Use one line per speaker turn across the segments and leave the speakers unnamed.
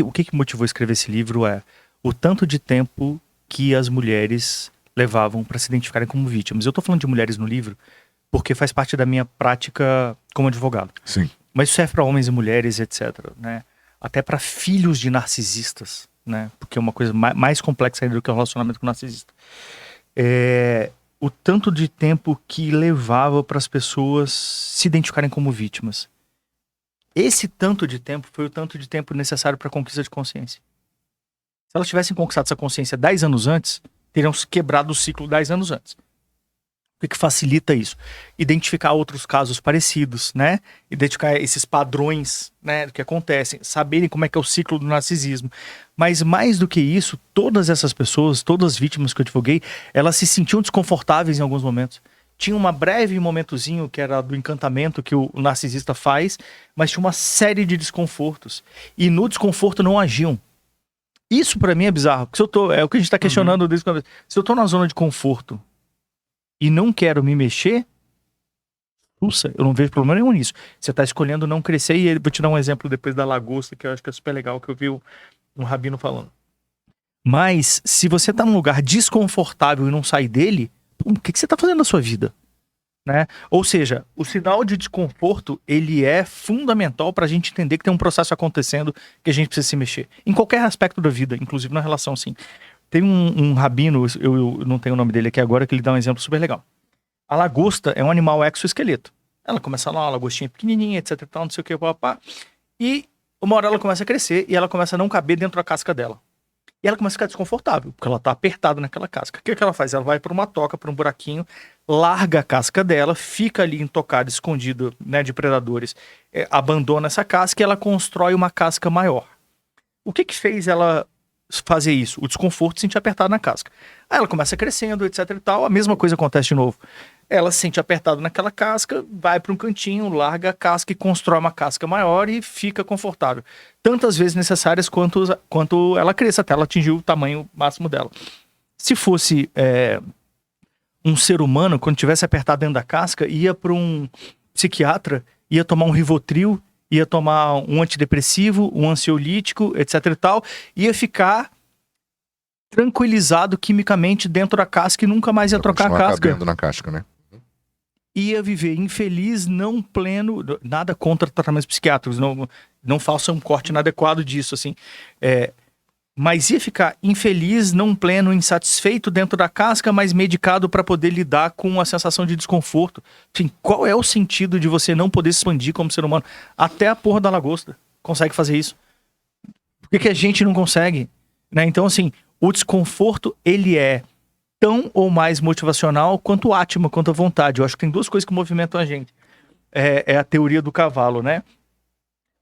que motivou a escrever esse livro é o tanto de tempo que as mulheres levavam para se identificarem como vítimas. Eu tô falando de mulheres no livro porque faz parte da minha prática como advogado.
Sim.
Mas isso serve para homens e mulheres, etc, né? Até para filhos de narcisistas, né? Porque é uma coisa mais complexa ainda do que o relacionamento com o narcisista. O tanto de tempo que levava para as pessoas se identificarem como vítimas. Esse tanto de tempo foi o tanto de tempo necessário para a conquista de consciência. Se elas tivessem conquistado essa consciência 10 anos antes, teriam quebrado o ciclo 10 anos antes. O que facilita isso? Identificar outros casos parecidos, né? Identificar esses padrões, né, do que acontecem, saberem como é que é o ciclo do narcisismo. Mas mais do que isso, todas essas pessoas, todas as vítimas que eu divulguei, elas se sentiam desconfortáveis em alguns momentos. Tinha uma breve momentozinho que era do encantamento que o narcisista faz, mas tinha uma série de desconfortos. E no desconforto não agiam. Isso pra mim é bizarro, porque é o que a gente tá questionando desde quando. Se eu tô na zona de conforto e não quero me mexer, eu não vejo problema nenhum nisso. Você tá escolhendo não crescer, e vou te dar um exemplo depois da lagosta, que eu acho que é super legal, que eu vi um rabino falando. Mas, se você tá num lugar desconfortável e não sai dele, o que você tá fazendo na sua vida? Né? Ou seja, o sinal de desconforto, ele é fundamental pra gente entender que tem um processo acontecendo que a gente precisa se mexer. Em qualquer aspecto da vida, inclusive na relação, sim. Tem um rabino, eu não tenho o nome dele aqui agora, que ele dá um exemplo super legal. A lagosta é um animal exoesqueleto. Ela começa lá, uma lagostinha pequenininha, etc e tal, não sei o que, papá. E uma hora ela começa a crescer e ela começa a não caber dentro da casca dela. E ela começa a ficar desconfortável, porque ela tá apertada naquela casca. O que ela faz? Ela vai para uma toca, para um buraquinho, larga a casca dela, fica ali intocada, escondida, né, de predadores, abandona essa casca e ela constrói uma casca maior. O que fez ela fazer isso? O desconforto de se sentir apertado na casca. Aí ela começa crescendo, etc e tal, a mesma coisa acontece de novo. Ela se sente apertada naquela casca, vai para um cantinho, larga a casca e constrói uma casca maior e fica confortável. Tantas vezes necessárias quanto ela cresça, até ela atingir o tamanho máximo dela. Se fosse um ser humano, quando tivesse apertado dentro da casca, ia para um psiquiatra, ia tomar um Rivotril, ia tomar um antidepressivo, um ansiolítico, etc e tal, ia ficar tranquilizado quimicamente dentro da casca e nunca mais ia trocar a casca.
Cabendo na casca, né?
Ia viver infeliz, não pleno, nada contra tratamentos psiquiátricos, não faça um corte inadequado disso, assim, mas ia ficar infeliz, não pleno, insatisfeito dentro da casca, mas medicado para poder lidar com a sensação de desconforto. Enfim, qual é o sentido de você não poder se expandir como ser humano? Até a porra da lagosta consegue fazer isso. Por que a gente não consegue? Né? Então, assim, o desconforto, ele é tão ou mais motivacional quanto o átimo, quanto a vontade. Eu acho que tem duas coisas que movimentam a gente. É a teoria do cavalo, né?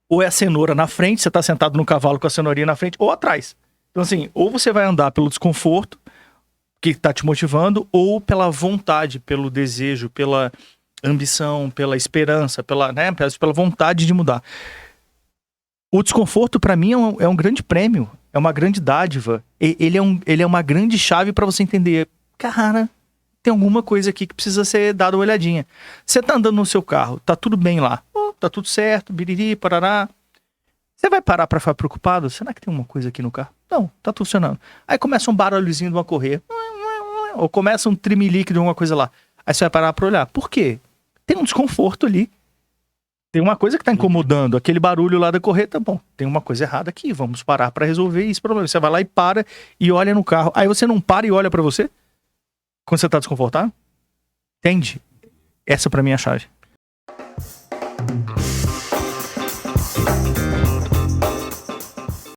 Ou é a cenoura na frente, você tá sentado no cavalo com a cenourinha na frente, ou atrás. Então, assim, ou você vai andar pelo desconforto, que tá te motivando, ou pela vontade, pelo desejo, pela ambição, pela esperança, pela vontade de mudar. O desconforto, pra mim, é um grande prêmio. É uma grande dádiva. Ele é uma grande chave pra você entender. Cara, tem alguma coisa aqui que precisa ser dada uma olhadinha. Você tá andando no seu carro, tá tudo bem lá. Tá tudo certo, biriri, parará. Você vai parar pra ficar preocupado? Será que tem uma coisa aqui no carro? Não, tá tudo funcionando. Aí começa um barulhozinho de uma correia. Ou começa um trimelique de alguma coisa lá. Aí você vai parar pra olhar. Por quê? Tem um desconforto ali. Tem uma coisa que tá incomodando, aquele barulho lá da correia, tá bom, tem uma coisa errada aqui, vamos parar pra resolver esse problema. Você vai lá e para e olha no carro. Aí você não para e olha pra você quando você tá desconfortável? Entende? Essa pra mim é a chave.